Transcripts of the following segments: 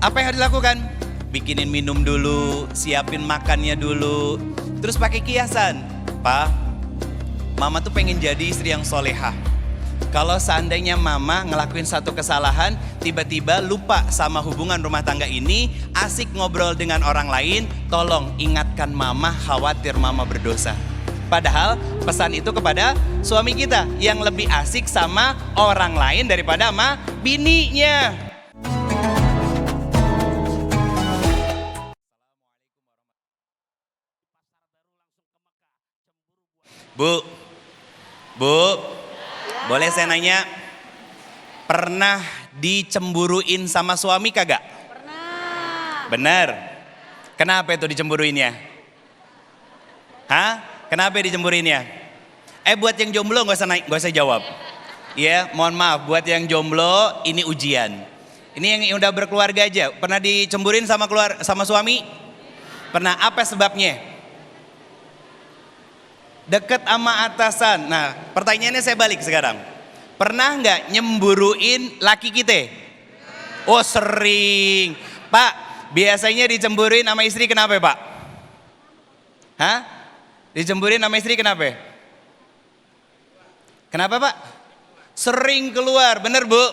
Apa yang harus dilakukan? Bikinin minum dulu, siapin makannya dulu, terus pakai kiasan. Pak, mama tuh pengen jadi istri yang solehah. Kalau seandainya mama ngelakuin satu kesalahan, tiba-tiba lupa sama hubungan rumah tangga ini, asik ngobrol dengan orang lain, tolong ingatkan mama, khawatir mama berdosa. Padahal pesan itu kepada suami kita yang lebih asik sama orang lain daripada sama bininya. Bu, boleh saya nanya, pernah dicemburuin sama suami kagak? Pernah. Bener. Kenapa itu dicemburuinnya? Hah? Kenapa dicemburuinnya? Buat yang jomblo gak usah jawab. Ya, mohon maaf, buat yang jomblo ini ujian. Ini yang udah berkeluarga aja. Pernah dicemburuin sama suami? Pernah. Apa sebabnya? Deket sama atasan. Nah, pertanyaannya saya balik sekarang. Pernah nggak nyemburuin laki kita? Oh sering. Pak, biasanya dicemburuin sama istri kenapa Pak? Hah? Dicemburuin sama istri kenapa? Kenapa Pak? Sering keluar, bener Bu?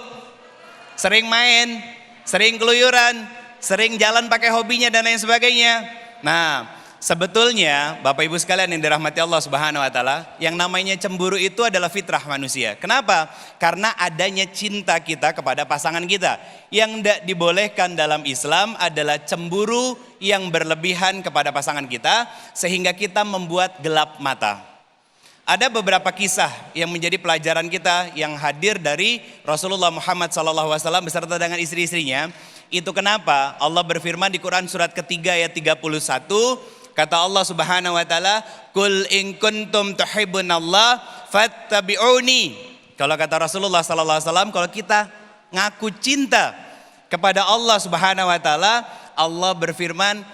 Sering main, sering keluyuran, sering jalan pakai hobinya dan lain sebagainya. Nah, sebetulnya Bapak Ibu sekalian yang dirahmati Allah Subhanahu wa taala, yang namanya cemburu itu adalah fitrah manusia. Kenapa? Karena adanya cinta kita kepada pasangan kita. Yang tidak dibolehkan dalam Islam adalah cemburu yang berlebihan kepada pasangan kita sehingga kita membuat gelap mata. Ada beberapa kisah yang menjadi pelajaran kita yang hadir dari Rasulullah Muhammad SAW beserta dengan istri-istrinya. Itu kenapa Allah berfirman di Quran surat ketiga ayat 31, kata Allah Subhanahu wa taala, "Qul in kuntum tuhibbunallah fattabi'uni." Kalau kata Rasulullah sallallahu alaihi wasallam, kalau kita ngaku cinta kepada Allah Subhanahu wa taala, Allah berfirman,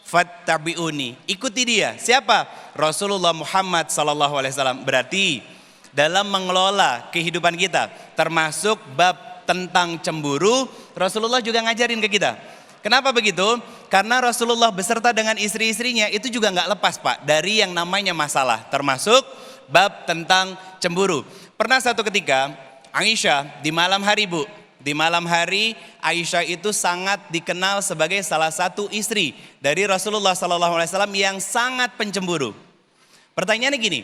"Fattabi'uni." Ikuti dia. Siapa? Rasulullah Muhammad sallallahu alaihi wasallam. Berarti dalam mengelola kehidupan kita, termasuk bab tentang cemburu, Rasulullah juga ngajarin ke kita. Kenapa begitu? Karena Rasulullah beserta dengan istri-istrinya itu juga nggak lepas Pak dari yang namanya masalah, termasuk bab tentang cemburu. Pernah satu ketika Aisyah di malam hari Bu, di malam hari Aisyah itu sangat dikenal sebagai salah satu istri dari Rasulullah SAW yang sangat pencemburu. Pertanyaannya gini,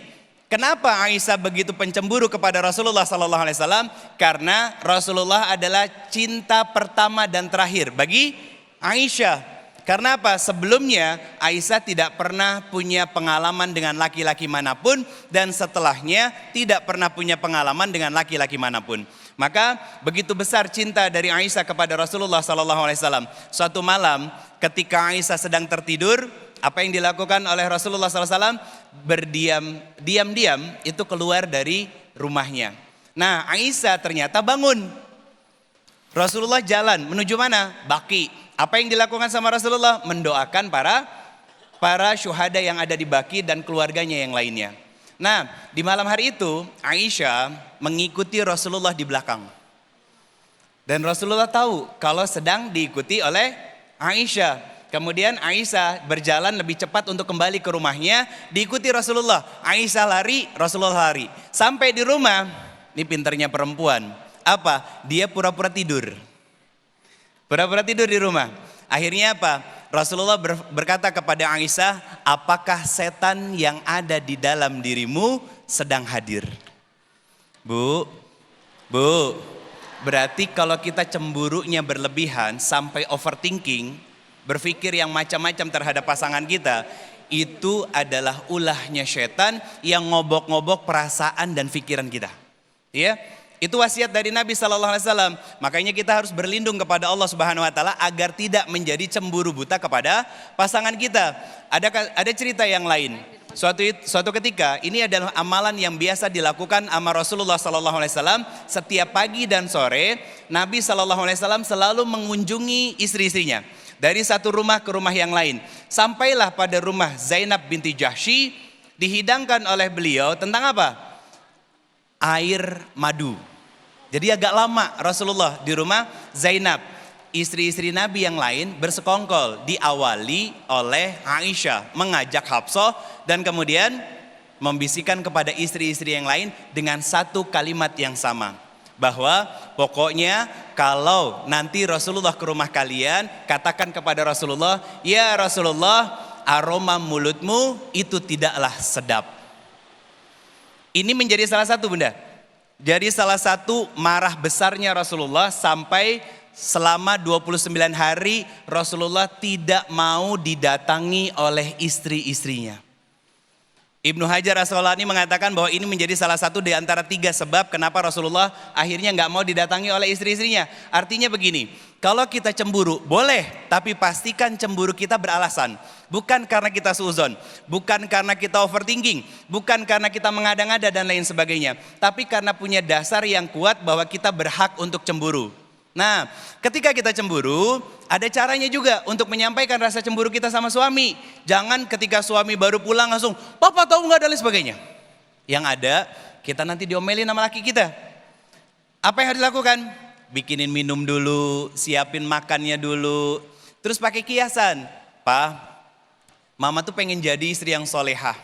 kenapa Aisyah begitu pencemburu kepada Rasulullah SAW? Karena Rasulullah adalah cinta pertama dan terakhir bagi Aisyah. Karena apa? Sebelumnya Aisyah tidak pernah punya pengalaman dengan laki-laki manapun, dan setelahnya tidak pernah punya pengalaman dengan laki-laki manapun. Maka begitu besar cinta dari Aisyah kepada Rasulullah SAW. Suatu malam ketika Aisyah sedang tertidur, apa yang dilakukan oleh Rasulullah SAW? Diam-diam itu keluar dari rumahnya. Nah, Aisyah ternyata bangun. Rasulullah jalan menuju mana? Baki. Apa yang dilakukan sama Rasulullah? Mendoakan para syuhada yang ada di Baki dan keluarganya yang lainnya. Nah, di malam hari itu Aisyah mengikuti Rasulullah di belakang. Dan Rasulullah tahu kalau sedang diikuti oleh Aisyah. Kemudian Aisyah berjalan lebih cepat untuk kembali ke rumahnya, diikuti Rasulullah. Aisyah lari, Rasulullah lari. Sampai di rumah, ini pinternya perempuan. Apa? Dia pura-pura tidur. Pura-pura tidur di rumah. Akhirnya apa? Rasulullah berkata kepada Aisyah, apakah setan yang ada di dalam dirimu sedang hadir? Bu, berarti kalau kita cemburunya berlebihan sampai overthinking, berpikir yang macam-macam terhadap pasangan kita, itu adalah ulahnya setan yang ngobok-ngobok perasaan dan pikiran kita. Ya, itu wasiat dari Nabi Sallallahu Alaihi Wasallam. Makanya kita harus berlindung kepada Allah Subhanahu Wa Taala agar tidak menjadi cemburu buta kepada pasangan kita. Ada cerita yang lain. Suatu ketika, ini adalah amalan yang biasa dilakukan sama Rasulullah Sallallahu Alaihi Wasallam. Setiap pagi dan sore, Nabi Sallallahu Alaihi Wasallam selalu mengunjungi istri-istrinya dari satu rumah ke rumah yang lain. Sampailah pada rumah Zainab binti Jahsy, dihidangkan oleh beliau tentang apa? Air madu. Jadi agak lama Rasulullah di rumah Zainab. istri-istri Nabi yang lain bersekongkol. Diawali oleh Aisyah mengajak Hafsah dan kemudian membisikkan kepada istri-istri yang lain dengan satu kalimat yang sama. Bahwa pokoknya kalau nanti Rasulullah ke rumah kalian, katakan kepada Rasulullah, ya Rasulullah, aroma mulutmu itu tidaklah sedap. Ini menjadi salah satu, Bunda. Jadi salah satu marah besarnya Rasulullah sampai selama 29 hari Rasulullah tidak mau didatangi oleh istri-istrinya. Ibnu Hajar Asqalani mengatakan bahwa ini menjadi salah satu di antara 3 sebab kenapa Rasulullah akhirnya nggak mau didatangi oleh istri-istrinya. Artinya begini, kalau kita cemburu boleh, tapi pastikan cemburu kita beralasan. Bukan karena kita suuzon, bukan karena kita overthinking, bukan karena kita mengada-ngada dan lain sebagainya. Tapi karena punya dasar yang kuat bahwa kita berhak untuk cemburu. Nah, ketika kita cemburu, ada caranya juga untuk menyampaikan rasa cemburu kita sama suami. Jangan ketika suami baru pulang langsung, papa tahu nggak dan lain sebagainya. Yang ada, kita nanti diomelin sama laki kita. Apa yang harus dilakukan? Bikinin minum dulu, siapin makannya dulu. Terus pakai kiasan. Pa, mama tuh pengen jadi istri yang solehah.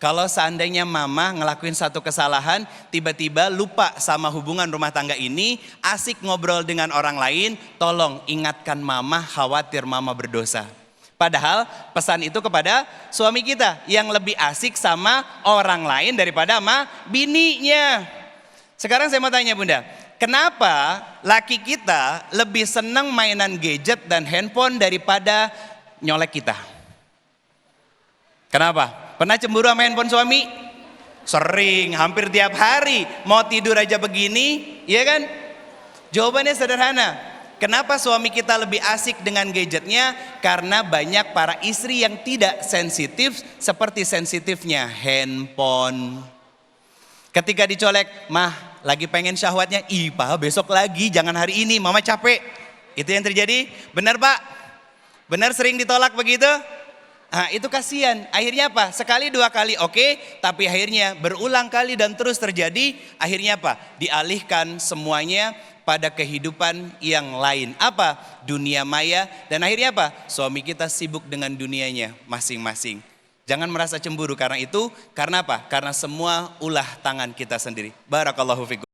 Kalau seandainya mama ngelakuin satu kesalahan, tiba-tiba lupa sama hubungan rumah tangga ini, asik ngobrol dengan orang lain, tolong ingatkan mama, khawatir mama berdosa. Padahal pesan itu kepada suami kita yang lebih asik sama orang lain daripada sama bininya. Sekarang saya mau tanya Bunda, kenapa laki kita lebih senang mainan gadget dan handphone daripada nyolek kita? Kenapa? Pernah cemburu sama handphone suami? Sering, hampir tiap hari. Mau tidur aja begini, iya kan? Jawabannya sederhana. Kenapa suami kita lebih asik dengan gadgetnya? Karena banyak para istri yang tidak sensitif seperti sensitifnya handphone. Ketika dicolek, mah lagi pengen syahwatnya, ih pa besok lagi, jangan hari ini, mama capek. Itu yang terjadi? Benar Pak? Benar sering ditolak begitu? Nah, itu kasihan. Akhirnya apa? Sekali 2 kali oke, tapi akhirnya berulang kali dan terus terjadi. Akhirnya apa? Dialihkan semuanya pada kehidupan yang lain. Apa? Dunia maya. Dan akhirnya apa? Suami kita sibuk dengan dunianya masing-masing. Jangan merasa cemburu karena itu. Karena apa? Karena semua ulah tangan kita sendiri. Barakallahu fikum.